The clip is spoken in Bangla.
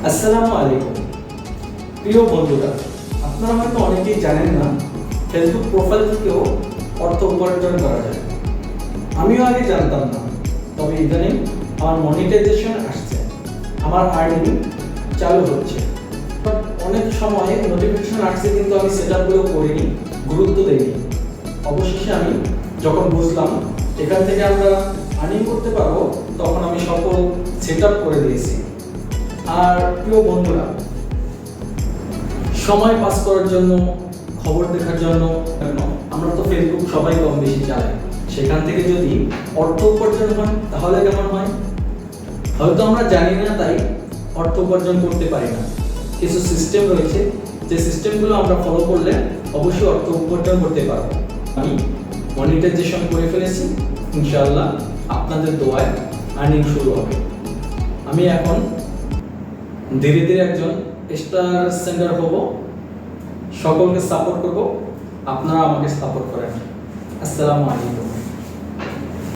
আসসালামু আলাইকুম প্রিয় বন্ধুরা, আপনারা হয়তো অনেকেই জানেন না ফেসবুক প্রোফাইল থেকেও অর্থ উপার্জন করা যায়। আমিও আগে জানতাম না, তবে ইদানিং আমার মনিটাইজেশন আসছে, আমার আর্নিং চালু হচ্ছে। বাট অনেক সময় নোটিফিকেশন আসছে কিন্তু আমি সেট আপগুলো করিনি, গুরুত্ব দেইনি। অবশেষে আমি যখন বুঝলাম এখান থেকে আমরা আর্নিং করতে পারবো, তখন আমি সকল সেট আপ করে দিয়েছি। আর প্রিয় বন্ধুরা, সময় পাস করার জন্য, খবর দেখার জন্য আমরা তো ফেসবুক সবাই কম বেশি চালাই। সেখান থেকে যদি অর্থ উপার্জন হয় তাহলে কেমন হয়? হয়তো আমরা জানি না, তাই অর্থ উপার্জন করতে পারি না। কিছু সিস্টেম রয়েছে, যে সিস্টেমগুলো আমরা ফলো করলে অবশ্যই অর্থ উপার্জন করতে পারবো। আমি মনিটাইজেশন করে ফেলেছি, ইনশাআল্লাহ আপনাদের দোয়ায় আর্নিং শুরু হবে। আমি এখন ধীরে ধীরে একজন স্টার সেন্ডার হব, সকলকে সাপোর্ট করব। আপনারা আমাকে সাপোর্ট করেন। আসসালামু আলাইকুম।